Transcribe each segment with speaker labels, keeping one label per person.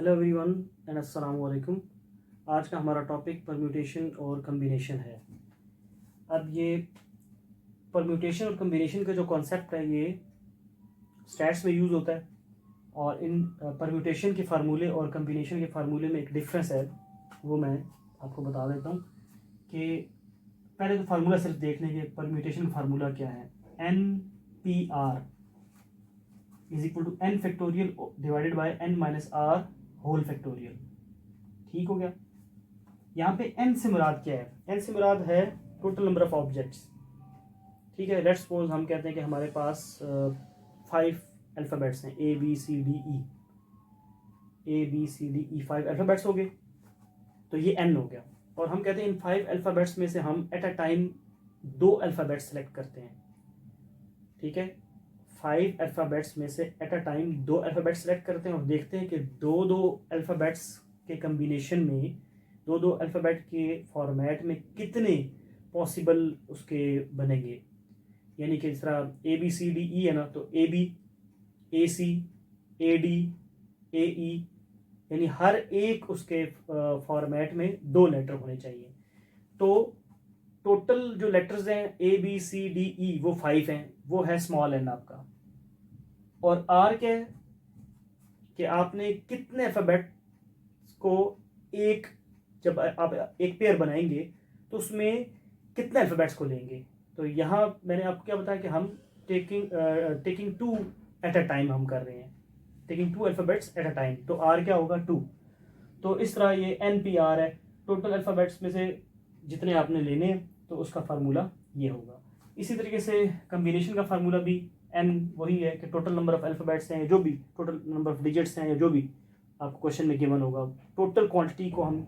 Speaker 1: Hello everyone and अस्सलाम वालेकुम। आज का हमारा टॉपिक परम्यूटेशन और कम्बिनेशन है। अब ये परम्यूटेशन और कम्बिनेशन का जो कॉन्सेप्ट है ये स्टैट्स में यूज़ होता है और इन परम्यूटेशन के फार्मूले और कम्बिनेशन के फार्मूले में एक डिफरेंस है, वो मैं आपको बता देता हूँ कि पहले तो फार्मूला सिर्फ देख लेंगे। परम्यूटेशन का फार्मूला क्या है? NPR is equal to n factorial divided by n minus r whole factorial. ठीक हो गया। यहाँ पे n से मुराद क्या है? n से मुराद है टोटल नंबर ऑफ ऑब्जेक्ट्स। ठीक है, लेट्स सपोज हम कहते हैं कि हमारे पास 5 अल्फ़ाबेट्स हैं A B C D E 5 alphabets हो गए, तो ये n हो गया। और हम कहते हैं इन 5 अल्फ़ाबेट्स में से हम eight a time 2 alphabets select करते हैं। ठीक है, 5 अल्फ़ाबेट्स में से eight a time 2 alphabets select करते हैं और देखते हैं कि दो अल्फ़ाबेट्स के कम्बिनेशन में, दो अल्फ़ाबेट के फॉर्मेट में कितने पॉसिबल उसके बनेंगे। यानी कि जिस तरह ABCDE है ना, तो AB AC AD AE, यानी हर एक उसके फॉर्मेट में 2 लेटर होने चाहिए। तो टोटल जो लेटर्स हैं ABCDE वो 5 हैं, वो है स्मॉल n आपका। और R क्या है कि आपने कितने अल्फ़ाबेट को जब आप एक पेयर बनाएंगे तो उसमें कितने अल्फ़ाबेट्स को लेंगे। तो यहाँ मैंने आपको क्या बताया कि हम टेकिंग 2 एट अ टाइम हम कर रहे हैं, taking 2 alphabets at a time. तो R क्या होगा? 2। तो इस तरह ये NPR है, टोटल अल्फ़ाबेट्स में से जितने आपने लेने हैं, तो उसका फार्मूला ये होगा। इसी तरीके से कम्बिनेशन का फार्मूला भी n वही है कि टोटल नंबर ऑफ अल्फ़ाबेट्स हैं, जो भी टोटल नंबर ऑफ डिजिट्स हैं, या जो भी आपको क्वेश्चन में गिवन होगा, टोटल क्वांटिटी को हम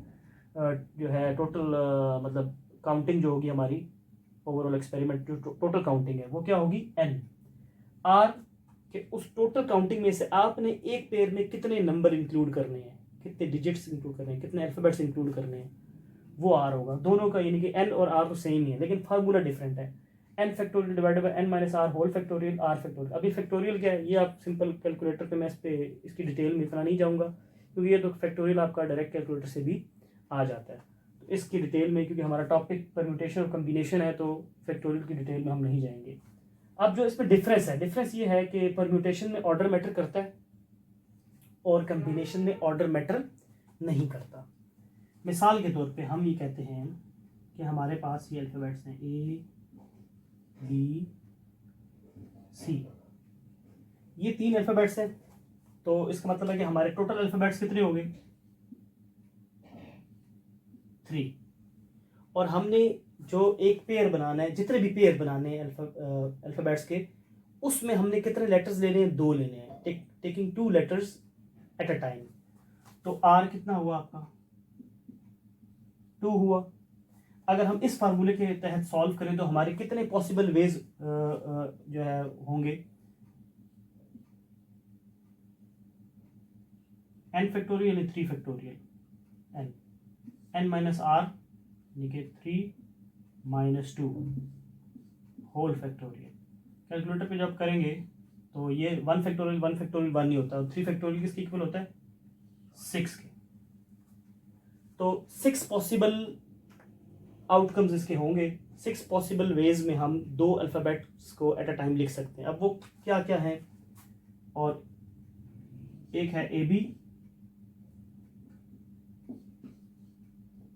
Speaker 1: जो है टोटल मतलब काउंटिंग जो होगी हमारी ओवरऑल एक्सपेरिमेंट जो टोटल काउंटिंग है वो क्या होगी? n। R के उस टोटल काउंटिंग में से आपने एक पेयर में कितने नंबर इंक्लूड करने हैं, कितने डिजिट्स इंक्लूड करने हैं, कितने अल्फ़ाबेट्स इंक्लूड करने हैं, वो R होगा। दोनों का यानी कि n और R तो सेम ही है, लेकिन फार्मूला डिफरेंट है। n factorial divided by n minus r whole factorial R factorial. अभी फैक्टोरियल क्या है ये आप सिंपल कैलकुलेटर पे, मैं इस पे इसकी डिटेल में इतना नहीं जाऊँगा क्योंकि ये तो फैक्टोरियल आपका डायरेक्ट कैलकुलेटर से भी आ जाता है। तो इसकी डिटेल में, क्योंकि हमारा टॉपिक परम्यूटेशन और कम्बिनेशन है, तो फैक्टोरियल की डिटेल में हम नहीं जाएंगे। अब जो इसमें डिफरेंस है, डिफरेंस ये है कि परम्यूटेशन में ऑर्डर मैटर करता है और कम्बिनेशन में ऑर्डर मैटर नहीं करता। मिसाल के तौर पे हम ये कहते हैं कि हमारे पास ये अल्फ़ाबेट्स हैं A B C, ये 3 अल्फ़ाबेट्स हैं। तो इसका मतलब है कि हमारे टोटल अल्फ़ाबेट्स कितने हो गए? 3। और हमने जो एक पेयर बनाना है, जितने भी पेयर बनाने हैं अल्फ़ाबेट्स के, उसमें हमने कितने लेटर्स लेने हैं? 2 लेने हैं, taking 2 letters at a time. तो R कितना हुआ आपका? 2 हुआ। अगर हम इस फार्मूले के तहत सॉल्व करें तो हमारे कितने पॉसिबल वेज जो है होंगे? n फैक्टोरियल यानी 3 फैक्टोरियल n माइनस आर यानी कि 3 माइनस 2 होल फैक्टोरियल। कैलकुलेटर पे जब करेंगे तो ये 1 फैक्टोरियल 1 नहीं होता, 3 फैक्टोरियल किसके इक्वल होता है? 6 के। तो 6 पॉसिबल आउटकम्स इसके होंगे। 6 पॉसिबल वेज में हम 2 अल्फ़ाबेट्स को एट अ टाइम लिख सकते हैं। अब वो क्या क्या है? और एक है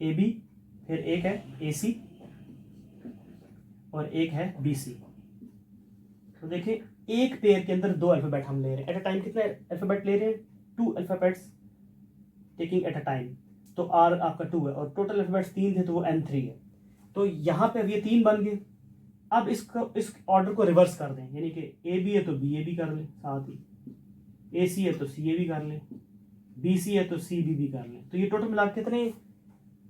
Speaker 1: AB, फिर एक है AC और एक है BC। तो देखिए एक पेयर के अंदर 2 अल्फ़ाबेट हम ले रहे हैं एट अ टाइम। कितने अल्फ़ाबेट ले रहे हैं? 2 alphabets taking at a time. तो R आपका 2 है और टोटल अल्फ़ाबेट्स 3 थे तो वो N 3 है। तो यहाँ पे अब ये 3 बन गए। अब इस ऑर्डर को रिवर्स कर दें, यानी कि AB है तो BA भी कर लें, साथ ही AC है तो CA भी कर लें, BC है तो CB भी कर लें। तो ये टोटल मिला कितने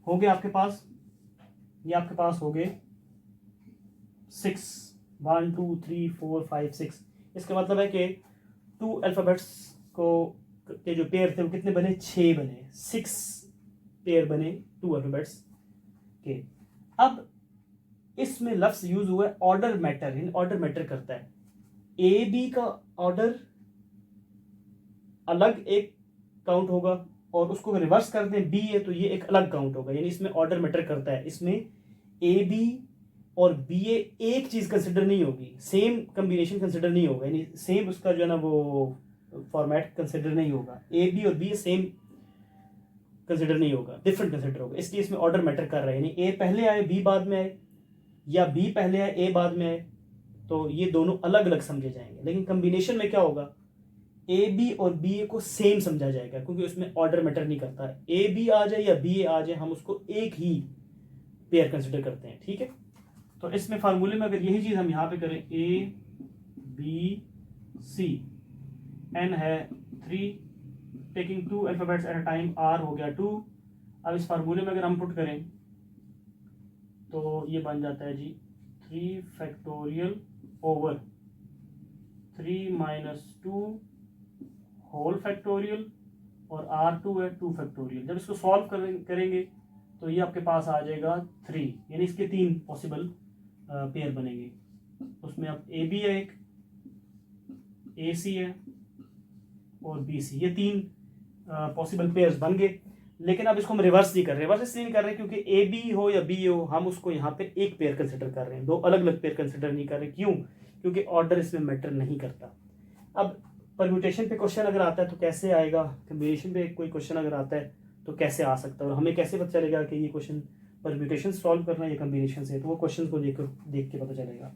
Speaker 1: हो गए आपके पास? ये आपके पास हो गए 6, 1 2 3 4 5 6। इसका मतलब है कि 2 अल्फ़ाबेट्स को के जो पेयर थे वो कितने बने? 6 बने, 6 पेयर बने 2 अल्फ़ाबेट्स के। अब इसमें लफ्ज़ यूज हुआ है order matter, in order matter करता है। AB का ऑर्डर अलग एक काउंट होगा और उसको रिवर्स कर दें बी ए, तो ये एक अलग काउंट होगा, यानी इसमें ऑर्डर मैटर करता है। इसमें ए बी और बी ए एक चीज़ कंसिडर नहीं होगी, सेम कम्बिनेशन कंसिडर नहीं होगा, यानी सेम उसका जो है ना वो फॉर्मेट कंसिडर नहीं होगा। ए बी और बी सेम कंसिडर नहीं होगा, डिफरेंट कंसिडर होगा, इसलिए इसमें ऑर्डर मैटर कर रहा है, यानी ए पहले आए बी बाद में आए, या बी पहले आए ए बाद में आए, तो ये दोनों अलग अलग समझे जाएंगे। लेकिन कम्बिनेशन में क्या होगा, ए बी और बी ए को सेम समझा जाएगा, क्योंकि उसमें ऑर्डर मैटर नहीं करता। ए बी आ जाए या बी ए आ जाए, हम उसको एक ही पेयर कंसिडर करते हैं, ठीक है। तो इसमें फार्मूले में अगर यही चीज़ हम यहाँ पे करें, ए बी सी, एन है 3, taking 2 alphabets at a time, r हो गया 2। अब इस फार्मूले में अगर हम पुट करें तो ये बन जाता है जी 3 factorial over 3 minus 2 whole factorial, और R2 है 2 फैक्टोरियल। जब इसको सॉल्व करेंगे तो ये आपके पास आ जाएगा 3, यानी इसके 3 पॉसिबल पेयर बनेंगे। उसमें अब ए बी है, एक ए सी है और बी सी, ये 3 पॉसिबल पेयर्स बन गए। लेकिन अब इसको हम रिवर्स नहीं कर रहे, रिवर्स इसलिए नहीं कर रहे क्योंकि ए बी हो या बी हो, हम उसको यहाँ पे एक पेयर कंसिडर कर रहे हैं, दो अलग अलग पेयर कंसिडर नहीं कर रहे। क्यों? क्योंकि ऑर्डर इसमें मैटर नहीं करता। अब परम्यूटेशन पे क्वेश्चन अगर आता है तो कैसे आएगा, कम्बिनेशन पे कोई क्वेश्चन अगर आता है तो कैसे आ सकता है, और हमें कैसे पता चलेगा कि ये क्वेश्चन परम्यूटेशन सॉल्व करना है या कम्बिनेशन से, तो वो क्वेश्चन को देख के पता चलेगा।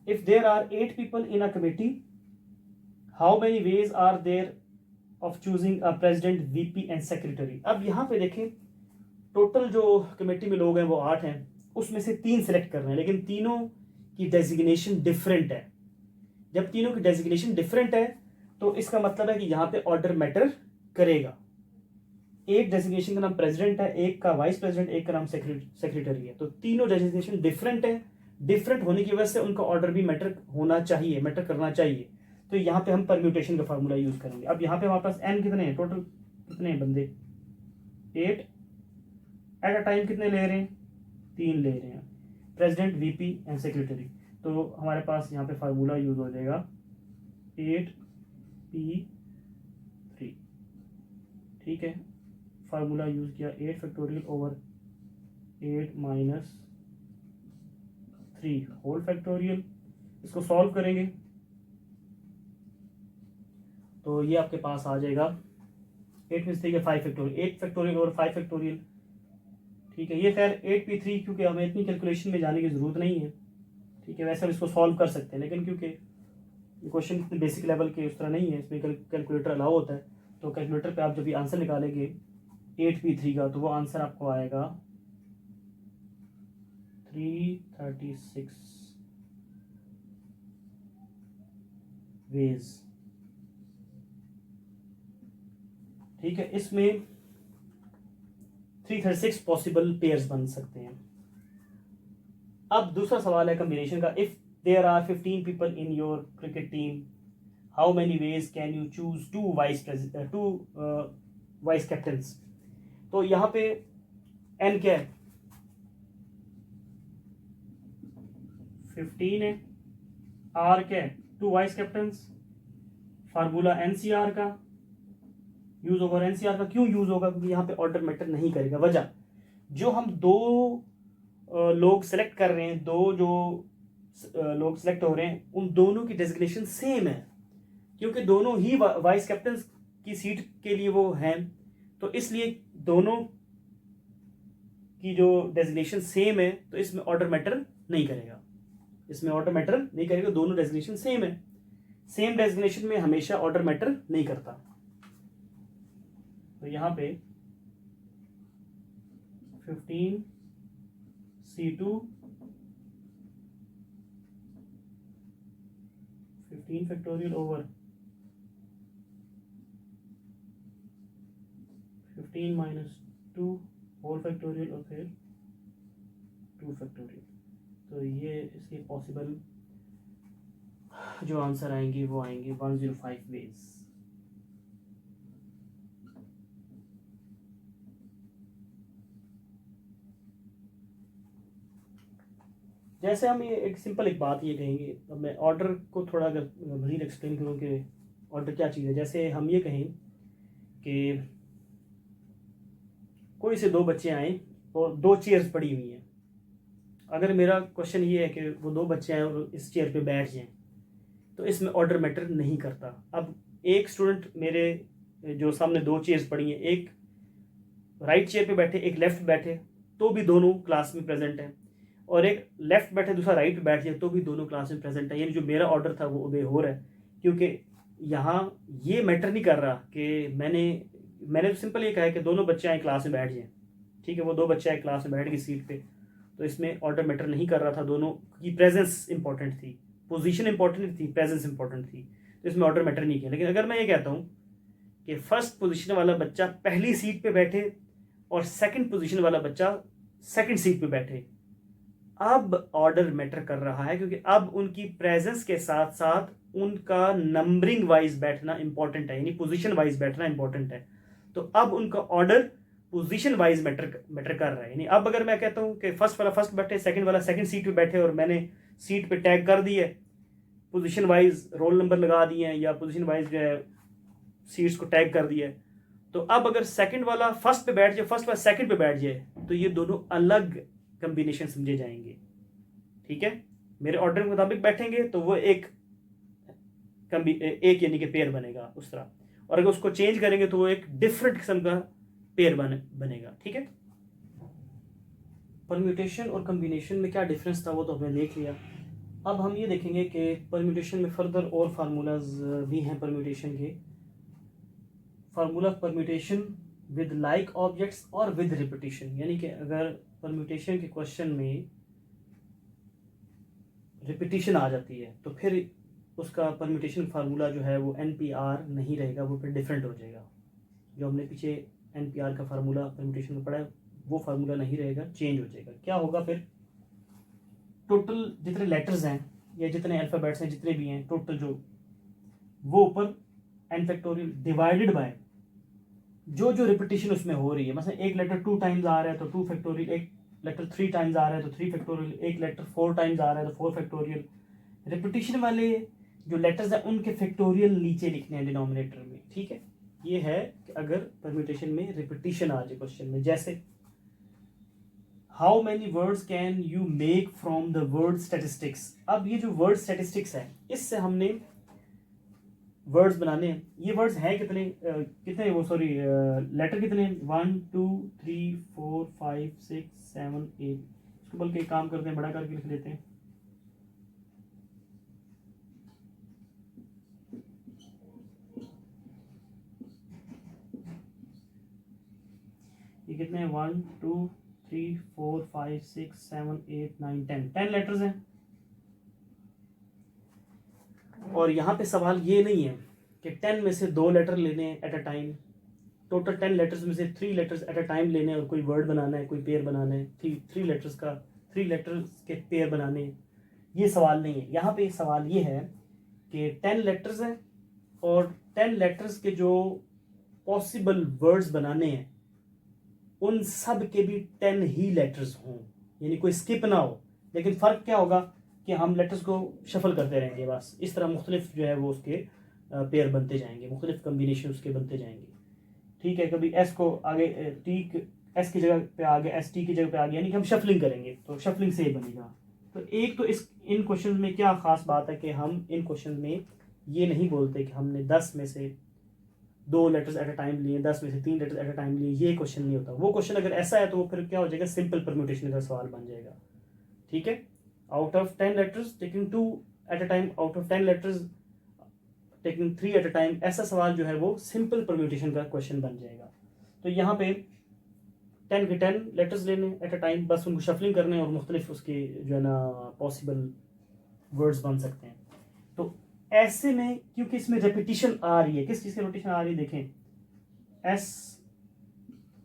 Speaker 1: If there are 8 people in a committee, how many ways are there of choosing a president, VP and secretary. अब यहाँ पे देखें, टोटल जो कमेटी में लोग हैं वो 8 हैं, उसमें से 3 सेलेक्ट करना है, लेकिन तीनों की डेजिग्नेशन डिफरेंट है। जब तीनों की डेजिग्नेशन डिफरेंट है तो इसका मतलब है कि यहाँ पे ऑर्डर मैटर करेगा। एक डेजिग्नेशन का नाम प्रेसिडेंट है, एक का वाइस प्रेसिडेंट, एक का नाम सेक्रेटरी है, तो तीनों डेजिग्नेशन डिफरेंट है। डिफरेंट होने की वजह से उनका ऑर्डर भी मैटर होना चाहिए, मैटर करना चाहिए। तो यहाँ पे हम परम्यूटेशन का फार्मूला यूज करेंगे। अब यहाँ पे हमारे पास एन कितने हैं, टोटल कितने हैं बंदे, 8 एट अ टाइम कितने ले रहे हैं, 3 ले रहे हैं, प्रेसिडेंट वीपी एंड सेक्रेटरी। तो हमारे पास यहाँ पे फार्मूला यूज हो जाएगा 8p3, ठीक है। फार्मूला यूज किया 8 factorial over 8 minus 3 whole factorial. इसको सॉल्व करेंगे तो ये आपके पास आ जाएगा 8 में से 5 फैक्टोरियल, 8 फैक्टोरियल और 5 फैक्टोरियल, ठीक है। ये खैर 8p3, क्योंकि हमें इतनी कैलकुलेशन में जाने की ज़रूरत नहीं है, ठीक है। वैसे हम इसको सॉल्व कर सकते हैं, लेकिन क्योंकि क्वेश्चन बेसिक लेवल के उस तरह नहीं है, इसमें कैलकुलेटर अलाउ होता है, तो कैलकुलेटर पे आप जब भी आंसर निकालेंगे 8p3 का, तो वो आंसर आपको आएगा 336 वेज, ठीक है। इसमें 336 पॉसिबल पेयर्स बन सकते हैं। अब दूसरा सवाल है कम्बिनेशन का। If there are 15 people in your cricket team, how many ways can you choose 2 vice captains. तो यहाँ पे एन क्या है, 15 है, आर क्या है, 2 वाइस कैप्टन्स। फार्मूला एनसीआर का यूज होगा, और एनसीआर का क्यों यूज होगा, क्योंकि यहाँ पे ऑर्डर मैटर नहीं करेगा। वजह, जो हम 2 लोग सेलेक्ट कर रहे हैं, 2 जो लोग सेलेक्ट हो रहे हैं, उन दोनों की डेजिग्नेशन सेम है, क्योंकि दोनों ही वाइस कैप्टन की सीट के लिए वो हैं, तो इसलिए दोनों की जो डेजिग्नेशन सेम है, तो इसमें ऑर्डर मैटर नहीं करेगा, इसमें ऑर्डर मैटर नहीं करेगा, दोनों डेजिग्नेशन सेम है। सेम डेजिग्नेशन में हमेशा ऑर्डर मैटर नहीं करता। तो यहाँ पे 15c2 15 factorial over 15 minus 2 whole factorial और फिर 2 फैक्टोरियल। तो ये इसके पॉसिबल जो आंसर आएंगे वो आएंगे 105 वेज। जैसे हम ये एक सिंपल एक बात ये कहेंगे, अब मैं ऑर्डर को थोड़ा अगर मज़ीद एक्सप्लेन करूँ कि ऑर्डर क्या चीज़ है। जैसे हम ये कहें कि कोई से दो बच्चे आए और दो चेयर्स पड़ी हुई हैं। अगर मेरा क्वेश्चन ये है कि वो दो बच्चे आए और इस चेयर पे बैठ जाएं, तो इसमें ऑर्डर मैटर नहीं करता। अब एक स्टूडेंट मेरे जो सामने दो चेयर्स पड़ी हैं, एक राइट चेयर पे बैठे, एक लेफ्ट बैठे, तो भी दोनों क्लास में प्रेजेंट हैं, और एक लेफ्ट बैठे दूसरा राइट बैठ जाए तो भी दोनों क्लास में प्रेजेंट है। यानी जो मेरा ऑर्डर था वो ओबे हो रहा है, क्योंकि यहाँ ये मैटर नहीं कर रहा कि मैंने तो सिंपल ये कहा है कि दोनों बच्चे आए क्लास में बैठ जाएं। ठीक है, वो दो बच्चे आए क्लास में बैठ गए सीट पे, तो इसमें ऑर्डर मैटर नहीं कर रहा था, दोनों की प्रेजेंस इंपॉर्टेंट थी, पोजीशन इंपॉर्टेंट थी, प्रेजेंस इंपॉर्टेंट थी, तो इसमें ऑर्डर मैटर नहीं किया। लेकिन अगर मैं ये कहता हूँ कि फर्स्ट पोजीशन वाला बच्चा पहली सीट पे बैठे और सेकंड पोजीशन वाला बच्चा सेकंड सीट पे बैठे, अब ऑर्डर मैटर कर रहा है, क्योंकि अब उनकी प्रेजेंस के साथ साथ उनका नंबरिंग वाइज बैठना इंपॉर्टेंट है, यानी पोजीशन वाइज बैठना इंपॉर्टेंट है। तो अब उनका ऑर्डर पोजीशन वाइज मैटर कर रहा है। यानी अब अगर मैं कहता हूं कि फर्स्ट वाला फर्स्ट बैठे, सेकंड वाला सेकंड सीट पे बैठे, और मैंने सीट पे टैग कर दी है, पोजीशन वाइज रोल नंबर लगा दिए हैं, या पोजीशन वाइज जो है सीट्स को टैग कर दिया है, तो अब अगर सेकंड वाला फर्स्ट पे बैठ जाए, फर्स्ट वाला सेकंड पे बैठ जाए, तो ये दोनों अलग कॉम्बिनेशन समझे जाएंगे। ठीक है, मेरे ऑर्डर के मुताबिक बैठेंगे तो वो एक यानी कि पेयर बनेगा उस तरह, और अगर उसको चेंज करेंगे तो वो एक डिफरेंट किस्म का पेयर बनेगा। ठीक है, परम्यूटेशन और कॉम्बिनेशन में क्या डिफरेंस था वो तो हमने देख लिया। अब हम ये देखेंगे कि परम्यूटेशन में फर्दर और फार्मूलाज भी हैं। परम्यूटेशन के formula permutation with like objects और विद रिपीटिशन, यानी कि अगर परम्यूटेशन के क्वेश्चन में रिपीटिशन आ जाती है तो फिर उसका परम्यूटेशन फार्मूला जो है वो NPR नहीं रहेगा, वो फिर डिफरेंट हो जाएगा। जो हमने पीछे NPR का फार्मूला परम्यूटेशन में पढ़ा है वो फार्मूला नहीं रहेगा, चेंज हो जाएगा। क्या होगा फिर, टोटल जितने लेटर्स हैं या जितने अल्फ़ाबेट्स हैं जितने भी हैं टोटल, जो वो ऊपर n फैक्टोरियल डिवाइडेड बाय जो रिपीटिशन उसमें हो रही है। मतलब एक लेटर 2 टाइम्स आ रहा है तो 2 फैक्टोरियल, एक लेटर 3 टाइम्स आ रहा है तो 3 फैक्टोरियल, एक लेटर 4 टाइम्स आ रहा है तो 4 फैक्टोरियल। रिपीटिशन वाले जो लेटर्स हैं उनके फैक्टोरियल नीचे लिखने हैं डिनोमिनेटर में। ठीक है, ये है कि अगर परम्यूटेशन में रिपीटिशन आ जाए क्वेश्चन में, जैसे how many words can you make from the word statistics. अब ये जो वर्ड स्टैटिस्टिक्स है इससे हमने वर्ड्स बनाने हैं। ये वर्ड्स हैं कितने वो सॉरी लेटर कितने, 1 2 3 4 5 6 7 8। इसको बल्कि एक काम करते हैं, बड़ा करके लिख लेते हैं। ये कितने हैं, 1 2 3 4 5 6 7 8 9 10 लेटर्स हैं। और यहाँ पे सवाल ये नहीं है कि 10 में से 2 लेटर लेने हैं eight a time, total 10 letters में से 3 लेटर्स एट अ टाइम लेने हैं और कोई वर्ड बनाना है, कोई पेयर बनाना है, 3 लेटर्स के पेयर बनाने हैं। ये सवाल नहीं है। यहाँ पे सवाल ये है कि 10 लेटर्स हैं और 10 लेटर्स के जो पॉसिबल वर्ड्स बनाने हैं उन सब के भी 10 ही लेटर्स हों, यानी कोई स्किप ना हो। लेकिन फ़र्क क्या होगा कि हम लेटर्स को शफल करते रहेंगे, बस इस तरह मुख्तलिफ जो है वो उसके पेयर बनते जाएंगे, मुख्तलिफ कम्बिनेशन उसके बनते जाएंगे। ठीक है, कभी एस को आगे एस की जगह पे आगे एस टी की जगह पे आगे, यानी कि हम शफलिंग करेंगे तो शफलिंग से ही बनेगा। तो एक तो इन क्वेश्चन में क्या ख़ास बात है कि हम इन क्वेश्चन में ये नहीं बोलते कि हमने 10 में से 2 लेटर्स एट अ टाइम लिए, 10 में से 3 लेटर्स एट अ टाइम लिए, ये क्वेश्चन नहीं होता। वो क्वेश्चन अगर ऐसा है तो वो फिर क्या हो जाएगा, सिंपल परम्यूटेशन का सवाल बन जाएगा। ठीक है, out of 10 letters taking 2 eight a time, out of 10 letters taking 3 eight a time, ऐसा सवाल जो है वो सिंपल परम्यूटेशन का क्वेश्चन बन जाएगा। तो यहाँ पे 10 के 10 लेटर्स लेने एट अ टाइम, बस उनको शफलिंग करने और मुख्तलिफ उसके जो है ना पॉसिबल वर्ड्स बन सकते हैं। तो ऐसे में क्योंकि इसमें रेपिटिशन आ रही है, किस चीज़ की रेपिटिशन आ रही है, देखें एस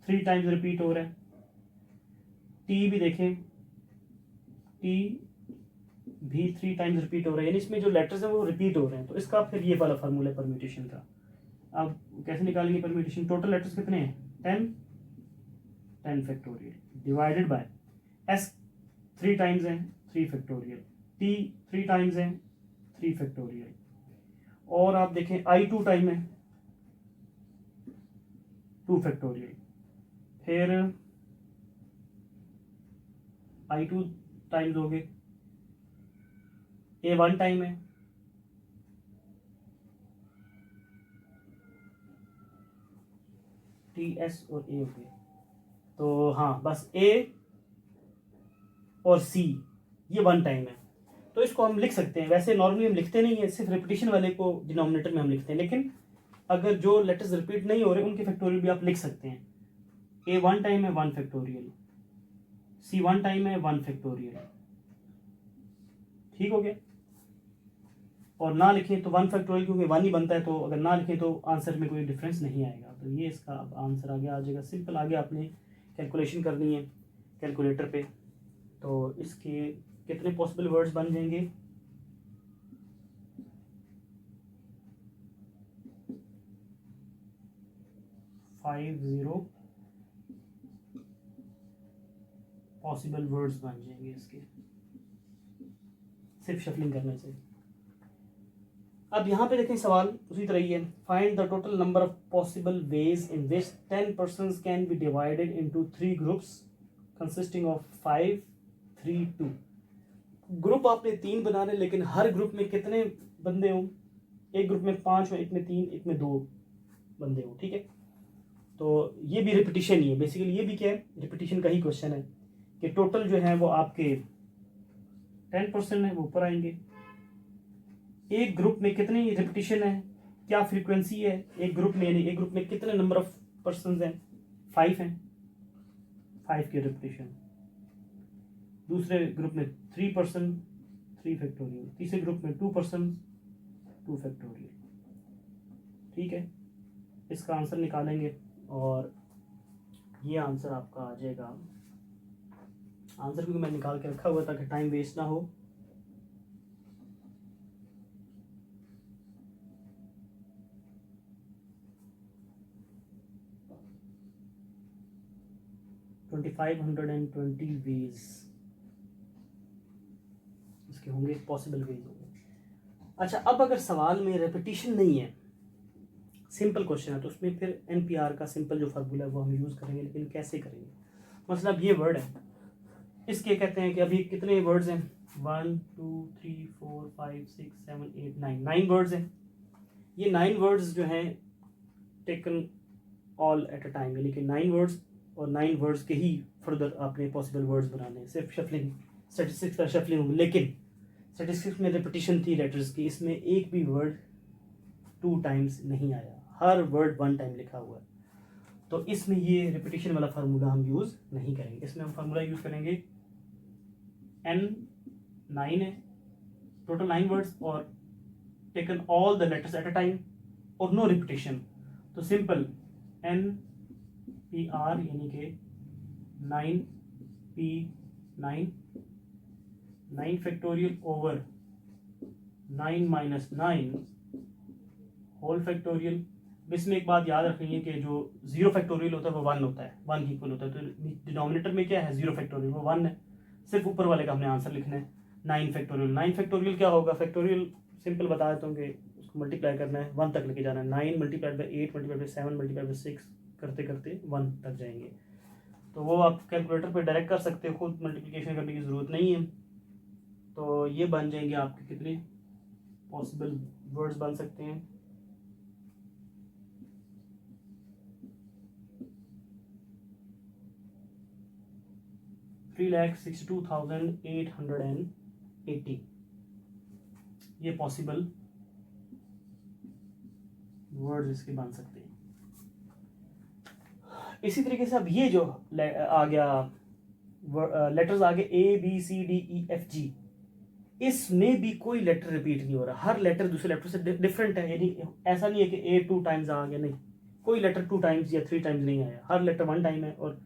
Speaker 1: 3 टाइम्स रिपीट हो रहा है, टी भी देखें, टी भी 3 टाइम्स रिपीट हो रहा है, यानी इसमें जो लेटर्स हैं वो रिपीट हो रहे हैं। तो इसका फिर ये वाला फार्मूला परम्यूटेशन का। अब कैसे निकालेंगे परम्यूटेशन, टोटल लेटर्स कितने हैं 10 factorial divided by S 3 times हैं 3 फैक्टोरियल, टी 3 टाइम्स हैं 3 फैक्टोरियल, और आप देखें आई 2 टाइम है 2 फैक्टोरियल, फिर I2 टाइम्स हो गए, A1 टाइम है, TS और A हो गए। तो हाँ, बस A और C ये 1 टाइम है। तो इसको हम लिख सकते हैं, वैसे नॉर्मली हम लिखते नहीं है, सिर्फ रिपीटिशन वाले को डिनोमिनेटर में हम लिखते हैं, लेकिन अगर जो लेटर्स रिपीट नहीं हो रहे उनके फैक्टोरियल भी आप लिख सकते हैं। A 1 टाइम है 1 फैक्टोरियल, C 1 टाइम है 1 फैक्टोरियल, ठीक हो गया। और ना लिखें तो 1 फैक्टोरियल, क्योंकि 1 ही बनता है, तो अगर ना लिखें तो आंसर में कोई डिफरेंस नहीं आएगा। तो ये इसका अब आंसर आगे आ जाएगा। सिंपल, आगे आपने कैलकुलेशन करनी है कैलकुलेटर पे। तो इसके कितने पॉसिबल वर्ड्स बन जाएंगे? 50 पॉसिबल वर्ड्स बन जाएंगे इसके, सिर्फ शफलिंग करने से। अब यहाँ पे देखें सवाल उसी तरह ही है। Find the total number of possible ways in which 10 persons can be divided into 3 groups consisting of 5, 3, 2। Group आपने 3 बनाने, लेकिन हर ग्रुप में कितने बंदे हो? एक ग्रुप में 5 हो, एक में 3, एक में 2 बंदे हो, ठीक है। तो ये भी रिपीटिशन ही है बेसिकली, ये भी क्या है, रिपीटिशन का ही क्वेश्चन है कि टोटल जो है वो आपके 10% है, वो ऊपर आएंगे। एक ग्रुप में कितनी रिपीटिशन है, क्या फ्रीक्वेंसी है एक ग्रुप में, यानी एक ग्रुप में कितने नंबर ऑफ पर्सन हैं? 5 हैं, 5 की रिपीटिशन। दूसरे ग्रुप में 3 पर्सन, 3 फैक्टोरियल। तीसरे ग्रुप में 2 पर्सन, 2 फैक्टोरियल, ठीक है। इसका आंसर निकालेंगे और ये आंसर आपका आ जाएगा। आंसर क्योंकि मैं निकाल के रखा हुआ ताकि टाइम वेस्ट ना हो। ट्वेंटी 520 वेज इसके होंगे, पॉसिबल वेज होंगे। अच्छा, अब अगर सवाल में रेपिटिशन नहीं है, सिंपल क्वेश्चन है, तो उसमें फिर NPR का सिंपल जो फार्मूला है वो हम यूज़ करेंगे। लेकिन कैसे करेंगे? मतलब ये वर्ड है, इसके कहते हैं कि अभी कितने वर्ड्स हैं? 1, 2, 3, 4, 5, 6, 7, 8, 9, 9 वर्ड्स हैं। ये 9 वर्ड्स जो हैं taken all at a time, यानी कि 9 वर्ड्स, और 9 वर्ड्स के ही फर्दर आपने पॉसिबल वर्ड्स बनाने हैं। सिर्फ शफलिंग, स्टैटिस्टिक्स का शफलिंग होगी, लेकिन स्टैटिस्टिक्स में रिपीटिशन थी लेटर्स की, इसमें एक भी वर्ड 2 टाइम्स नहीं आया, हर वर्ड 1 टाइम लिखा हुआ है। तो इसमें ये रिपीटिशन वाला फार्मूला हम यूज़ नहीं करेंगे। इसमें हम फार्मूला यूज़ करेंगे N 9 है, टोटल 9 वर्ड्स, और taken all the letters at a time, और नो रिपीटिशन। तो सिंपल NPR यानी कि 9P9, 9 factorial over 9 minus 9 whole factorial. इसमें एक बात याद रखनी है कि जो 0 फैक्टोरियल होता है वो 1 होता है, 1 इक्वल होता है। तो डिनोमिनेटर में क्या है? 0 फैक्टोरियल, वो 1 है। सिर्फ ऊपर वाले का हमने आंसर लिखना है। 9 फैक्टोरियल, 9 फैक्टोरियल क्या होगा? फैक्टोरियल सिंपल बता देता हूँ कि उसको मल्टीप्लाई करना है, 1 तक लेके जाना है। 9 multiplied by 8 multiplied by 7 multiplied by 6 करते करते 1 तक जाएंगे। तो वो आप कैलकुलेटर पर डायरेक्ट कर सकते हो, खुद मल्टीप्लिकेशन करने की ज़रूरत नहीं है। तो ये बन जाएंगे आपके कितने पॉसिबल वर्ड्स बन सकते हैं? 3,62,880 ये पॉसिबल वर्ड्स इसके बन सकते हैं। इसी तरीके से अब ये जो आ गया लेटर्स आ गए ABCDEFG, इसमें भी कोई लेटर रिपीट नहीं हो रहा, हर लेटर दूसरे लेटर से डिफरेंट है। यानी ऐसा नहीं है कि A 2 टाइम्स आ गया, नहीं, कोई लेटर 2 टाइम्स या 3 टाइम्स नहीं आया, हर लेटर 1 टाइम है और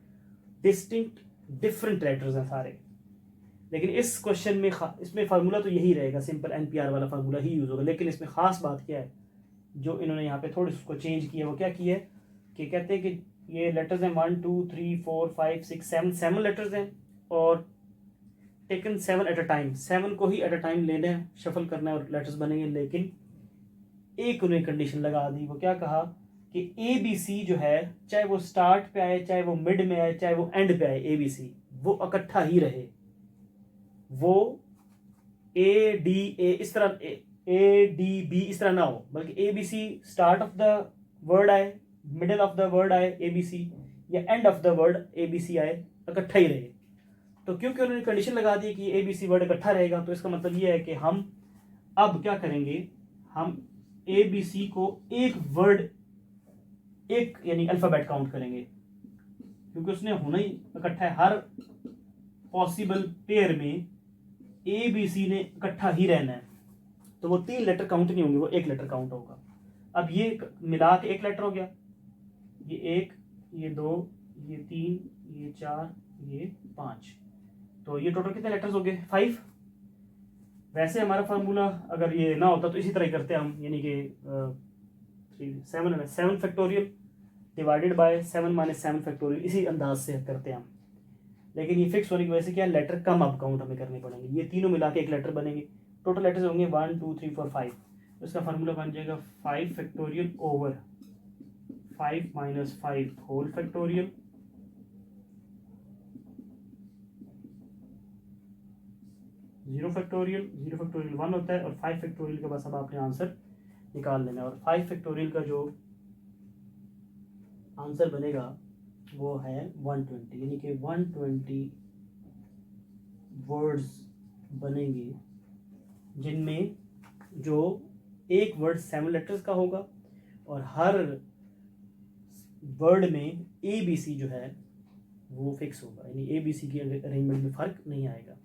Speaker 1: डिस्टिंक्ट डिफरेंट लेटर्स हैं सारे। लेकिन इस क्वेश्चन में इसमें फार्मूला तो यही रहेगा, सिंपल NPR वाला फार्मूला ही यूज़ होगा। लेकिन इसमें ख़ास बात क्या है जो इन्होंने यहाँ पे थोड़ी उसको चेंज किया, वो क्या किया है कि कहते हैं कि ये लेटर्स हैं 1, 2, 3, 4, 5, 6, 7 लेटर्स हैं, और टेकन 7 एट अ टाइम, 7 को ही एट अ टाइम लेना है, शफल करना है और लेटर्स बनेंगे। लेकिन एक उन्हें कंडीशन लगा दी, वो क्या कहा कि ए बी सी जो है, चाहे वो स्टार्ट पे आए, चाहे वो मिड में आए, चाहे वो एंड पे आए, ए बी सी वो इकट्ठा ही रहे। वो ए डी ए इस तरह ए डी बी इस तरह ना हो, बल्कि A B C start of the word आए, मिडल ऑफ द वर्ड आए ए बी सी, या end of the word A B C आए, इकट्ठा ही रहे। तो क्योंकि उन्होंने कंडीशन लगा दी कि ए बी सी वर्ड इकट्ठा रहेगा, तो इसका मतलब ये है कि हम अब क्या करेंगे, हम ए बी सी को एक वर्ड, एक यानी अल्फाबेट काउंट करेंगे, क्योंकि उसने होना ही इकट्ठा है। हर पॉसिबल पेयर में ए बी सी ने इकट्ठा ही रहना है, तो वो 3 लेटर काउंट नहीं होंगे, वो 1 लेटर काउंट होगा। अब ये मिला के 1 लेटर हो गया, ये 1, ये 2, ये 3, ये 4, ये 5, तो ये टोटल कितने लेटर्स हो गए, 5। वैसे हमारा फार्मूला अगर ये ना होता तो इसी तरह ही करते हम, यानी कि 7 factorial divided bye 7 minus 7 factorial, इसी अंदाज से करते हैं हम। लेकिन ये फिक्स होने की वजह से क्या, लेटर कम अब काउंट हमें करने पड़ेंगे, ये तीनों मिला के 1 लेटर बनेंगे। टोटल लेटर्स होंगे 1 2 3 4 5, तो इसका फार्मूला बन जाएगा 5 factorial over 5 minus 5 whole factorial, zero factorial 1 होता है, और 5 फैक्टोरियल के पास अब आपने आंसर निकाल लेना है। और 5 फैक्टोरियल का जो आंसर बनेगा वो है 120, यानी कि 120 वर्ड्स बनेंगे, जिनमें जो एक वर्ड 7 लेटर्स का होगा, और हर वर्ड में ए बी सी जो है वो फिक्स होगा, यानी ए बी सी की अरेंजमेंट में फ़र्क नहीं आएगा।